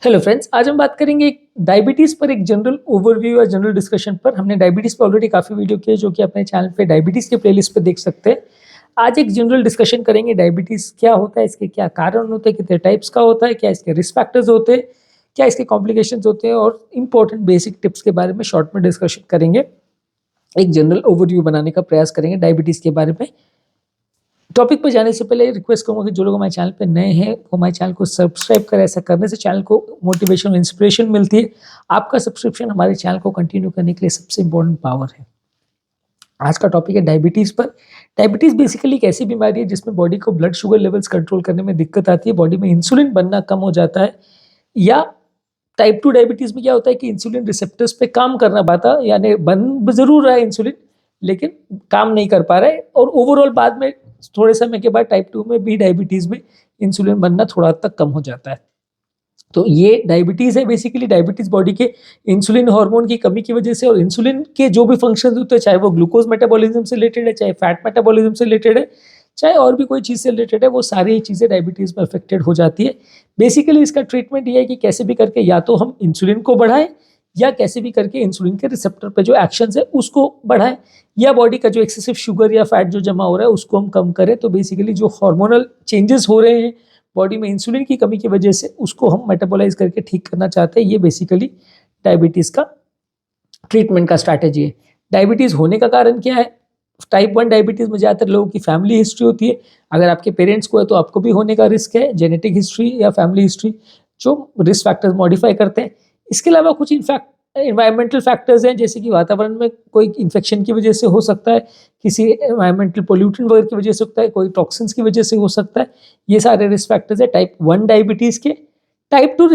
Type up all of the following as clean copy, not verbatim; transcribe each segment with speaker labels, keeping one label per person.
Speaker 1: Hello friends, आज हम बात करेंगे डायबिटीज़ पर एक जनरल ओवरव्यू या जनरल डिस्कशन पर। हमने डायबिटीज़ पे ऑलरेडी काफ़ी वीडियो किए जो कि अपने चैनल पे डायबिटीज़ के प्लेलिस्ट पे देख सकते हैं। आज एक जनरल डिस्कशन करेंगे डायबिटीज़ क्या होता है, इसके क्या कारण होते हैं, कितने टाइप्स का होता है, क्या इसके रिस्क फैक्टर्स होते हैं, क्या इसके कॉम्प्लिकेशंस होते हैं और इम्पोर्टेंट बेसिक टिप्स के बारे में शॉर्ट में डिस्कशन करेंगे। एक जनरल ओवरव्यू बनाने का प्रयास करेंगे डायबिटीज़ के बारे में। टॉपिक पे जाने से पहले रिक्वेस्ट करूँगा कि जो लोग हमारे चैनल पे नए हैं वो हमारे चैनल को सब्सक्राइब करें। ऐसा करने से चैनल को मोटिवेशन और इंस्पिरेशन मिलती है। आपका सब्सक्रिप्शन हमारे चैनल को कंटिन्यू करने के लिए सबसे इम्पोर्टेंट पावर है। आज का टॉपिक है डायबिटीज़ पर। डायबिटीज़ बेसिकली एक ऐसी बीमारी है जिसमें बॉडी को ब्लड शुगर लेवल्स कंट्रोल करने में दिक्कत आती है, बॉडी में इंसुलिन बनना कम हो जाता है। या टाइप 2 डायबिटीज़ में क्या होता है कि इंसुलिन रिसेप्टर्स पे काम करना पाता, यानी बन ज़रूर रहा है इंसुलिन लेकिन काम नहीं कर पा रहा है, और ओवरऑल बाद में थोड़े समय के बाद टाइप 2 में भी डायबिटीज़ में इंसुलिन बनना थोड़ा हद तक कम हो जाता है। तो ये डायबिटीज़ है। बेसिकली डायबिटीज़ बॉडी के इंसुलिन हार्मोन की कमी की वजह से और इंसुलिन के जो भी फंक्शंस होते हैं, चाहे वो ग्लूकोज मेटाबॉलिज्म से रिलेटेड है, चाहे फैट मेटाबॉलिज्म से रिलेटेड है, चाहे और भी कोई चीज़ से रिलेटेड है, वो सारी चीज़ें डायबिटीज़ में अफेक्टेड हो जाती है। बेसिकली इसका ट्रीटमेंट ये है कि कैसे भी करके या तो हम इंसुलिन को बढ़ाएं या कैसे भी करके इंसुलिन के रिसेप्टर पे जो एक्शंस है उसको बढ़ाएं, या बॉडी का जो एक्सेसिव शुगर या फैट जो जमा हो रहा है उसको हम कम करें। तो बेसिकली जो हार्मोनल चेंजेस हो रहे हैं बॉडी में इंसुलिन की कमी की वजह से, उसको हम मेटाबोलाइज करके ठीक करना चाहते हैं। ये बेसिकली डायबिटीज़ का ट्रीटमेंट का स्ट्रैटेजी है। डायबिटीज़ होने का कारण क्या है? टाइप 1 डायबिटीज़ में ज़्यादातर लोगों की फैमिली हिस्ट्री होती है। अगर आपके पेरेंट्स को है तो आपको भी होने का रिस्क है, जेनेटिक हिस्ट्री या फैमिली हिस्ट्री जो रिस्क फैक्टर्स मॉडिफाई करते हैं। इसके अलावा कुछ इनफैक्ट एनवायरमेंटल फैक्टर्स हैं, जैसे कि वातावरण में कोई इन्फेक्शन की वजह से हो सकता है, किसी एनवायरमेंटल पोल्यूटेंट वगैरह की वजह से होता है, कोई टॉक्सिन्स की वजह से हो सकता है। ये सारे रिस्क फैक्टर्स है टाइप 1 डायबिटीज़ के। टाइप 2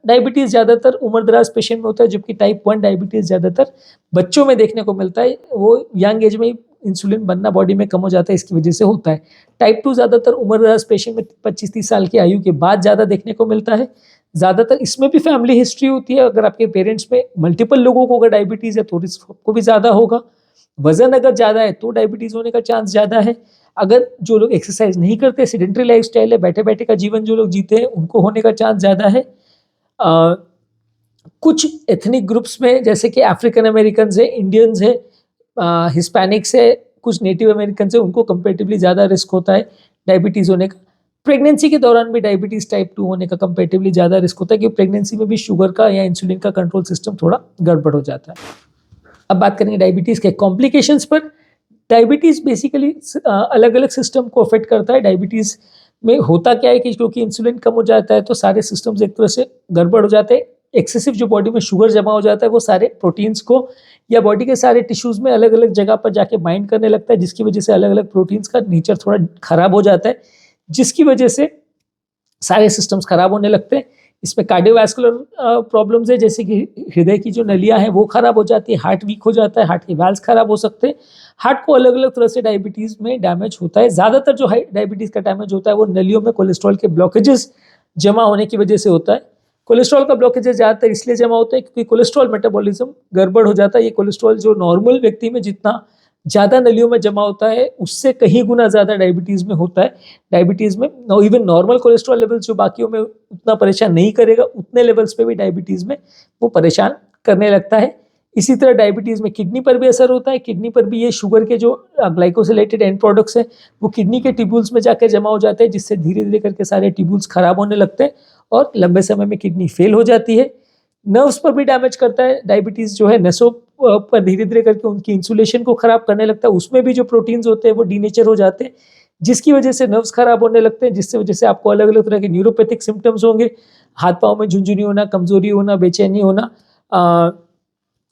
Speaker 1: डायबिटीज़ ज़्यादातर उम्रदराज पेशेंट में होता है, जबकि टाइप 1 डायबिटीज़ ज़्यादातर बच्चों में देखने को मिलता है। वो यंग एज में ही इंसुलिन बनना बॉडी में कम हो जाता है, इसकी वजह से होता है। टाइप 2 ज़्यादातर उम्रदराज पेशेंट में 25-30 साल की आयु के बाद ज़्यादा देखने को मिलता है। ज़्यादातर इसमें भी फैमिली हिस्ट्री होती है। अगर आपके पेरेंट्स में मल्टीपल लोगों को अगर डायबिटीज़ है तो रिस्क आपको भी ज़्यादा होगा। वज़न अगर ज़्यादा है तो डायबिटीज़ होने का चांस ज़्यादा है। अगर जो लोग एक्सरसाइज नहीं करते, सेडेंटरी लाइफस्टाइल है, बैठे-बैठे का जीवन जो लोग जीते हैं, उनको होने का चांस ज़्यादा है। कुछ एथनिक ग्रुप्स में जैसे कि अफ्रीकन अमेरिकन्स है, इंडियंस है, हिस्पैनिक्स है, कुछ नेटिव अमेरिकन्स है, उनको कंपैरेटिवली ज़्यादा रिस्क होता है डायबिटीज़ होने का। प्रेगनेंसी के दौरान भी डायबिटीज़ टाइप 2 होने का कंपैरेटिवली ज़्यादा रिस्क होता है, क्योंकि प्रेगनेंसी में भी शुगर का या इंसुलिन का कंट्रोल सिस्टम थोड़ा गड़बड़ हो जाता है। अब बात करेंगे डायबिटीज़ के कॉम्प्लिकेशंस पर। डायबिटीज़ बेसिकली अलग-अलग सिस्टम को अफेक्ट करता है। डायबिटीज़ में होता क्या है कि क्योंकि इंसुलिन कम हो जाता है तो सारे सिस्टम्स एक तरह से गड़बड़ हो जाते हैं। एक्सेसिव जो बॉडी में शुगर जमा हो जाता है वो सारे प्रोटीन्स को या बॉडी के सारे टिश्यूज़ में अलग-अलग जगह पर जाके बाइंड करने लगता है, जिसकी वजह से अलग-अलग प्रोटीन्स का नेचर थोड़ा खराब हो जाता है, जिसकी वजह से सारे सिस्टम्स खराब होने लगते हैं। इसमें कार्डियोवैस्कुलर प्रॉब्लम्स है, जैसे कि हृदय की जो नलियाँ हैं वो खराब हो जाती है, हार्ट वीक हो जाता है, हार्ट के वाल्व्स खराब हो सकते हैं। हार्ट को अलग-अलग तरह से डायबिटीज़ में डैमेज होता है। ज़्यादातर जो डायबिटीज़ का डैमेज होता है वो नलियों में कोलेस्ट्रॉल के ब्लॉकेजेस जमा होने की वजह से होता है। कोलेस्ट्रॉल का ब्लॉकेजेस ज़्यादातर इसलिए जमा होता है क्योंकि कोलेस्ट्रॉल मेटाबॉलिज्म गड़बड़ हो जाता है। ये कोलेस्ट्रॉल जो नॉर्मल व्यक्ति में जितना ज़्यादा नलियों में जमा होता है उससे कहीं गुना ज़्यादा डायबिटीज़ में होता है। डायबिटीज़ में इवन नॉर्मल कोलेस्ट्रॉल लेवल्स जो बाकियों में उतना परेशान नहीं करेगा, उतने लेवल्स पे भी डायबिटीज़ में वो परेशान करने लगता है। इसी तरह डायबिटीज़ में किडनी पर भी असर होता है। किडनी पर भी ये शुगर के जो ग्लाइकोसिलेटेड एंड प्रोडक्ट्स हैं वो किडनी के ट्यूब्यूल्स में जाकर जमा हो जाते हैं, जिससे धीरे-धीरे करके सारे ट्यूब्यूल्स खराब होने लगते हैं और लंबे समय में किडनी फेल हो जाती है। नर्व्स पर भी डैमेज करता है। डायबिटीज़ जो है नसों पर धीरे-धीरे करके उनकी इंसुलेशन को खराब करने लगता है। उसमें भी जो प्रोटीन्स होते हैं वो डीनेचर हो जाते हैं, जिसकी वजह से नर्व्स खराब होने लगते हैं, जिससे वजह से आपको अलग-अलग तरह के न्यूरोपैथिक सिम्पटम्स होंगे। हाथ-पाँव में झुनझुनी होना, कमज़ोरी होना, बेचैनी होना,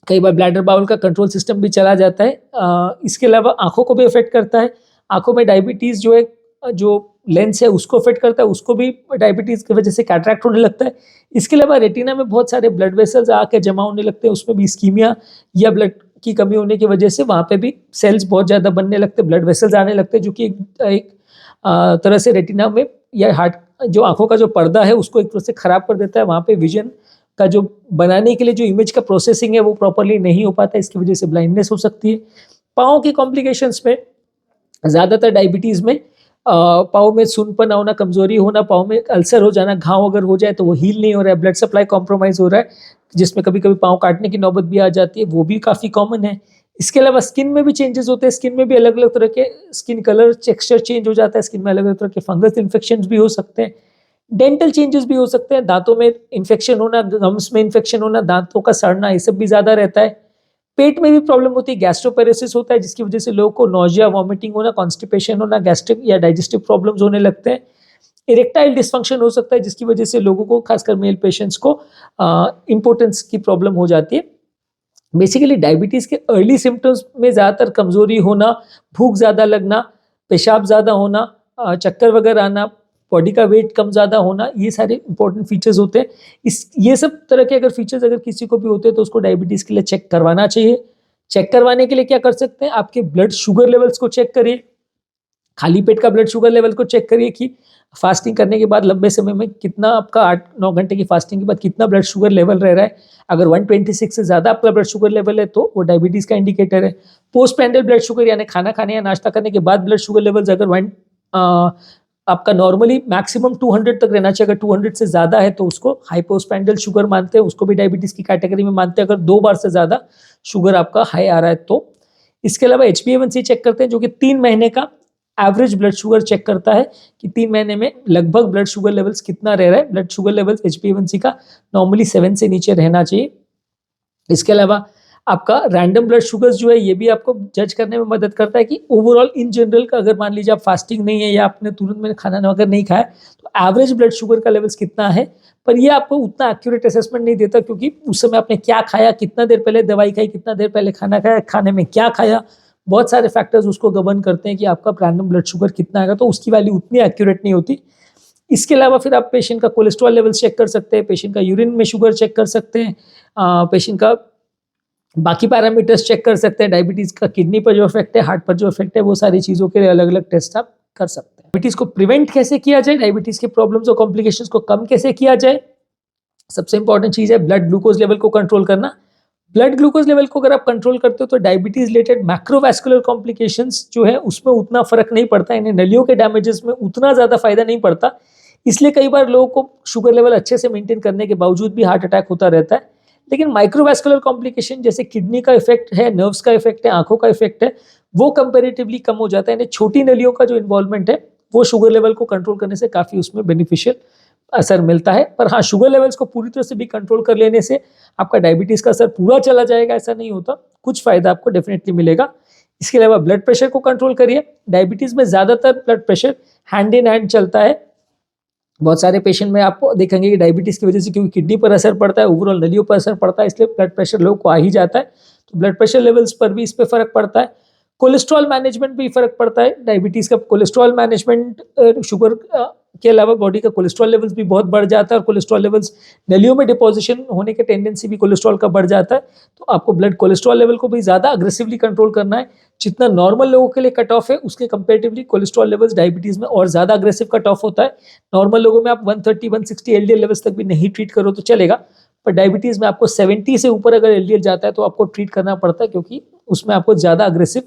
Speaker 1: कई बार ब्लैडर बाउल का कंट्रोल सिस्टम भी चला जाता है। इसके अलावा आँखों को भी अफेक्ट करता है। आँखों में डायबिटीज़ जो है जो लेंस है उसको अफेक्ट करता है, उसको भी डायबिटीज़ की वजह से कैटरैक्ट होने लगता है। इसके अलावा रेटिना में बहुत सारे ब्लड वेसल्स आके जमा होने लगते हैं, उसमें भी इस्कीमिया या ब्लड की कमी होने की वजह से वहाँ पे भी सेल्स बहुत ज़्यादा बनने लगते हैं, ब्लड वेसल्स आने लगते हैं, जो कि एक तरह से रेटिना में या हार्ट जो आँखों का जो पर्दा है उसको एक तरह से ख़राब कर देता है। वहाँ पे विज़न का जो बनाने के लिए जो इमेज का प्रोसेसिंग है वो प्रॉपर्ली नहीं हो पाता है, इसकी वजह से ब्लाइंडनेस हो सकती है। पाँव की कॉम्प्लिकेशंस में ज़्यादातर डायबिटीज़ में पाँव में सूनपन होना, कमजोरी होना, पाँव में अल्सर हो जाना, घाव अगर हो जाए तो वो हील नहीं हो रहा है, ब्लड सप्लाई कॉम्प्रोमाइज हो रहा है, जिसमें कभी कभी पाँव काटने की नौबत भी आ जाती है, वो भी काफ़ी कॉमन है। इसके अलावा स्किन में भी चेंजेस होते हैं, स्किन में भी अलग अलग तरह के स्किन कलर टेक्सचर चेंज हो जाता है, स्किन में अलग अलग तरह के फंगस इन्फेक्शन भी हो सकते हैं, डेंटल चेंजेस भी हो सकते हैं, दांतों में इन्फेक्शन होना, गम्स में इन्फेक्शन होना, दांतों का सड़ना, ये सब भी ज़्यादा रहता है। पेट में भी प्रॉब्लम होती है, गैस्ट्रोपेरेसिस होता है, जिसकी वजह से लोगों को नोजिया, वॉमिटिंग होना, कॉन्स्टिपेशन होना, गैस्ट्रिक या डाइजेस्टिव प्रॉब्लम्स होने लगते हैं। इरेक्टाइल डिस्फंक्शन हो सकता है, जिसकी वजह से लोगों को, खासकर मेल पेशेंट्स को इंपोर्टेंस की प्रॉब्लम हो जाती है। बेसिकली डायबिटीज़ के अर्ली सिम्टम्स में ज़्यादातर कमज़ोरी होना, भूख ज़्यादा लगना, पेशाब ज़्यादा होना, चक्कर वगैरह आना, बॉडी का वेट कम ज़्यादा होना, ये सारे इंपॉर्टेंट फीचर्स होते हैं। ये सब तरह के अगर फीचर्स अगर किसी को भी होते हैं तो उसको डायबिटीज़ के लिए चेक करवाना चाहिए। चेक करवाने के लिए क्या कर सकते हैं, आपके ब्लड शुगर लेवल्स को चेक करिए, खाली पेट का ब्लड शुगर लेवल को चेक करिए कि फास्टिंग करने के बाद लंबे समय में कितना आपका 8-9 घंटे की फास्टिंग के बाद कितना ब्लड शुगर लेवल रह रहा है। अगर 126 से ज़्यादा आपका ब्लड शुगर लेवल है तो वो डायबिटीज़ का इंडिकेटर है। पोस्ट पैंडल ब्लड शुगर यानी खाना खाने या नाश्ता करने के बाद ब्लड शुगर लेवल्स अगर आपका नॉर्मली मैक्सिमम 200 तक रहना चाहिए, अगर 200 से ज़्यादा है तो उसको हाई पोस्ट पैंडल शुगर मानते हैं, उसको भी डायबिटीज़ की कैटेगरी में मानते हैं अगर 2 बार से ज़्यादा शुगर आपका हाई आ रहा है तो। इसके अलावा HbA1c चेक करते हैं, जो कि 3 महीने का एवरेज ब्लड शुगर चेक करता है कि 3 महीने में लगभग ब्लड शुगर लेवल्स कितना रह रहा है। ब्लड शुगर लेवल्स HbA1c का नॉर्मली 7 से नीचे रहना चाहिए। इसके अलावा आपका रैंडम ब्लड शुगर्स जो है ये भी आपको जज करने में मदद करता है कि ओवरऑल इन जनरल का, अगर मान लीजिए आप फास्टिंग नहीं है या आपने तुरंत में खाना अगर नहीं खाया तो एवरेज ब्लड शुगर का लेवल्स कितना है। पर ये आपको उतना एक्यूरेट असेसमेंट नहीं देता, क्योंकि उस समय आपने क्या खाया, कितना देर पहले दवाई खाई, कितना देर पहले खाना खाया, खाने में क्या खाया, बहुत सारे फैक्टर्स उसको गवर्न करते हैं कि आपका रैंडम ब्लड शुगर कितना आएगा, तो उसकी वैल्यू उतनी एक्यूरेट नहीं होती। इसके अलावा फिर आप पेशेंट का कोलेस्ट्रॉल लेवल्स चेक कर सकते हैं, पेशेंट का यूरिन में शुगर चेक कर सकते हैं, पेशेंट का बाकी पैरामीटर्स चेक कर सकते हैं, डायबिटीज़ का किडनी पर जो इफेक्ट है, हार्ट पर जो इफेक्ट है, वो सारी चीज़ों के लिए अलग अलग टेस्ट आप कर सकते हैं। डायबिटीज़ को प्रिवेंट कैसे किया जाए, डायबिटीज़ के प्रॉब्लम्स और कॉम्प्लिकेशंस को कम कैसे किया जाए, सबसे इंपॉर्टेंट चीज़ है ब्लड ग्लूकोज लेवल को कंट्रोल करना। ब्लड ग्लूकोज लेवल को अगर आप कंट्रोल करते हो तो डायबिटीज रिलेटेड मैक्रोवैस्कुलर कॉम्प्लिकेशंस जो है उसमें उतना फर्क नहीं पड़ता, यानी नलियों के डैमेजेस में उतना ज़्यादा फायदा नहीं पड़ता। इसलिए कई बार लोगों को शुगर लेवल अच्छे से मेंटेन करने के बावजूद भी हार्ट अटैक होता रहता है। लेकिन माइक्रोवैस्कुलर कॉम्प्लिकेशन जैसे किडनी का इफेक्ट है, नर्व्स का इफेक्ट है, आंखों का इफेक्ट है, वो कंपेरेटिवली कम हो जाता है। यानी छोटी नलियों का जो इन्वॉल्वमेंट है वो शुगर लेवल को कंट्रोल करने से काफ़ी उसमें बेनिफिशियल असर मिलता है। पर हाँ, शुगर लेवल्स को पूरी तरह से भी कंट्रोल कर लेने से आपका डायबिटीज़ का असर पूरा चला जाएगा ऐसा नहीं होता, कुछ फ़ायदा आपको डेफिनेटली मिलेगा। इसके अलावा ब्लड प्रेशर को कंट्रोल करिए। डायबिटीज़ में ज़्यादातर blood pressure hand in hand चलता है। बहुत सारे पेशेंट में आपको देखेंगे कि डायबिटीज़ की वजह से, क्योंकि किडनी पर असर पड़ता है, ओवरऑल नलियों पर असर पड़ता है, इसलिए ब्लड प्रेशर लोगों को आ ही जाता है। तो ब्लड प्रेशर लेवल्स पर भी इस पर फ़र्क पड़ता है। कोलेस्ट्रॉल मैनेजमेंट भी फ़र्क पड़ता है। डायबिटीज़ का कोलेस्ट्रॉल मैनेजमेंट, शुगर के अलावा बॉडी का कोलेस्ट्रॉल लेवल्स भी बहुत बढ़ जाता है, और कोलेस्ट्रॉल लेवल्स नलियों में डिपोजिशन होने के टेंडेंसी भी कोलेस्ट्रॉल का बढ़ जाता है। तो आपको ब्लड कोलेस्ट्रॉल लेवल को भी ज़्यादा अग्रेसिवली कंट्रोल करना है। जितना नॉर्मल लोगों के लिए कट ऑफ है उसके कंपेरेटिवली कोलेस्ट्रॉल लेवल्स डायबिटीज़ में और ज़्यादा अग्रेसिव कट ऑफ होता है। नॉर्मल लोगों में आप 130-160 LDL लेवल्स तक भी नहीं ट्रीट करो तो चलेगा, पर डायबिटीज़ में आपको 70 से ऊपर अगर LDL जाता है तो आपको ट्रीट करना पड़ता है, क्योंकि उसमें आपको ज़्यादा अग्रेसिव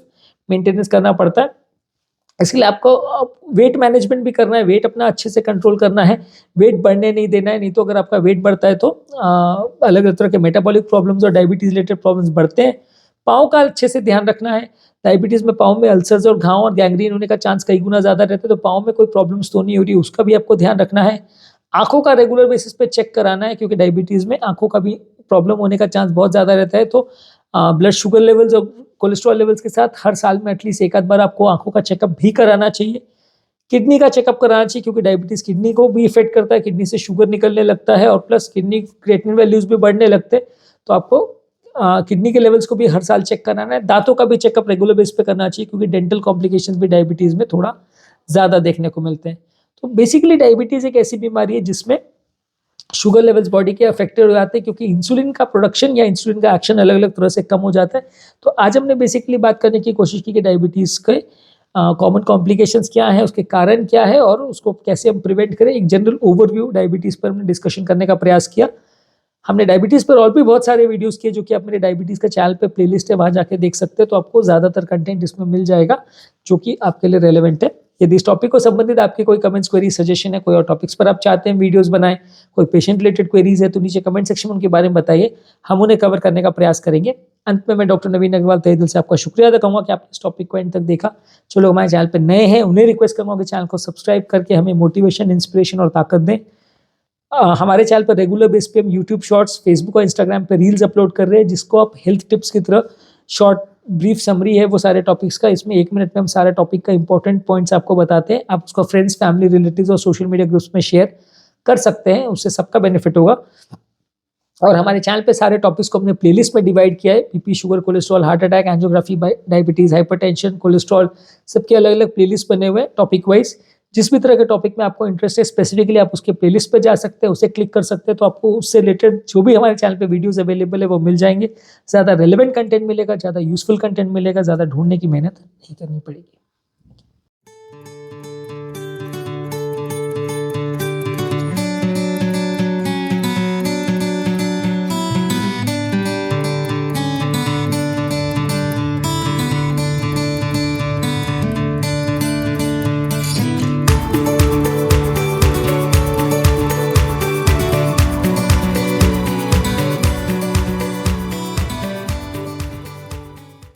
Speaker 1: मेंटेनेंस करना पड़ता है। इसके लिए आपको वेट मैनेजमेंट भी करना है, वेट अपना अच्छे से कंट्रोल करना है, वेट बढ़ने नहीं देना है। नहीं तो अगर आपका वेट बढ़ता है तो अलग अलग तरह के मेटाबॉलिक प्रॉब्लम्स और डायबिटीज़ रिलेटेड प्रॉब्लम्स बढ़ते हैं। पाँव का अच्छे से ध्यान रखना है। डायबिटीज़ में पाँव में अल्सर्स और घाव और गैंग्रीन होने का चांस कई गुना ज़्यादा रहता है, तो पाँव में कोई प्रॉब्लम्स तो नहीं हो रही, उसका भी आपको ध्यान रखना है। आँखों का रेगुलर बेसिस पे चेक कराना है, क्योंकि डायबिटीज़ में आँखों का भी प्रॉब्लम होने का चांस बहुत ज़्यादा रहता है। तो ब्लड शुगर लेवल्स और कोलेस्ट्रॉल लेवल्स के साथ हर साल में एटलीस्ट एक आध बार आपको आँखों का चेकअप भी कराना चाहिए। किडनी का चेकअप कराना चाहिए, क्योंकि डायबिटीज़ किडनी को भी इफेक्ट करता है, किडनी से शुगर निकलने लगता है और प्लस किडनी क्रिएटिनिन वैल्यूज़ भी बढ़ने लगते हैं। तो आपको किडनी के लेवल्स को भी हर साल चेक कराना है। दांतों का भी चेकअप रेगुलर बेस पे करना चाहिए, क्योंकि डेंटल कॉम्प्लिकेशंस भी डायबिटीज़ में थोड़ा ज़्यादा देखने को मिलते हैं। तो बेसिकली डायबिटीज़ एक ऐसी बीमारी है जिसमें शुगर लेवल्स बॉडी के अफेक्टेड हो जाते हैं, क्योंकि इंसुलिन का प्रोडक्शन या इंसुलिन का एक्शन अलग अलग तरह से कम हो जाता है। तो आज हमने बेसिकली बात करने की कोशिश की कि डायबिटीज़ के कॉमन कॉम्प्लिकेशंस क्या है, उसके कारण क्या है और उसको कैसे हम प्रिवेंट करें। एक जनरल ओवरव्यू डायबिटीज़ पर हमने डिस्कशन करने का प्रयास किया। हमने डायबिटीज़ पर और भी बहुत सारे वीडियोस किए, जो कि आप मेरे डायबिटीज़ का चैनल पे प्लेलिस्ट है, वहाँ जाके देख सकते हैं। तो आपको ज़्यादातर कंटेंट इसमें मिल जाएगा जो कि आपके लिए रेलेवेंट है। यदि इस टॉपिक को संबंधित आपके कोई कमेंट्स, क्वेरी, सजेशन है, कोई और टॉपिक्स पर आप चाहते हैं वीडियोस बनाएं, कोई पेशेंट रिलेटेड क्वेरीज है तो नीचे कमेंट सेक्शन में उनके बारे में बताइए, हम उन्हें कवर करने का प्रयास करेंगे। अंत में मैं डॉक्टर नवीन अग्रवाल तहे दिल से आपका शुक्रिया अदा करूंगा कि आपने इस टॉपिक को एंड तक देखा। जो लोग हमारे चैनल पर नए हैं उन्हें रिक्वेस्ट करूंगा कि चैनल को सब्सक्राइब करके हमें मोटिवेशन, इंस्पिरेशन और ताकत दें। हमारे चैनल पर रेगुलर बेस पे हम यूट्यूब शॉर्ट्स, फेसबुक और इंस्टाग्राम पे रील्स अपलोड कर रहे हैं, जिसको आप हेल्थ टिप्स की तरह शॉर्ट ब्रीफ समरी है वो सारे टॉपिक्स का, इसमें 1 मिनट में हम सारे टॉपिक का इंपॉर्टेंट पॉइंट्स आपको बताते हैं। आप उसको फ्रेंड्स, फैमिली, रिलेटिव्स और सोशल मीडिया ग्रुप्स में शेयर कर सकते हैं, उससे सबका बेनिफिट होगा। और हमारे चैनल पे सारे टॉपिक्स को हमने प्लेलिस्ट में डिवाइड किया है, BP, sugar, cholesterol, heart attack, angiography, diabetes, hypertension, cholesterol, सबके अलग अलग प्लेलिस्ट बने हुए हैं टॉपिक वाइज। जिस भी तरह के टॉपिक में आपको इंटरेस्ट है स्पेसिफिकली आप उसके प्लेलिस्ट पे जा सकते हैं, उसे क्लिक कर सकते हैं, तो आपको उससे रिलेटेड जो भी हमारे चैनल पे वीडियोस अवेलेबल है वो मिल जाएंगे। ज़्यादा रेलेवेंट कंटेंट मिलेगा, ज़्यादा यूजफुल कंटेंट मिलेगा, ज़्यादा ढूंढने की मेहनत नहीं करनी पड़ेगी।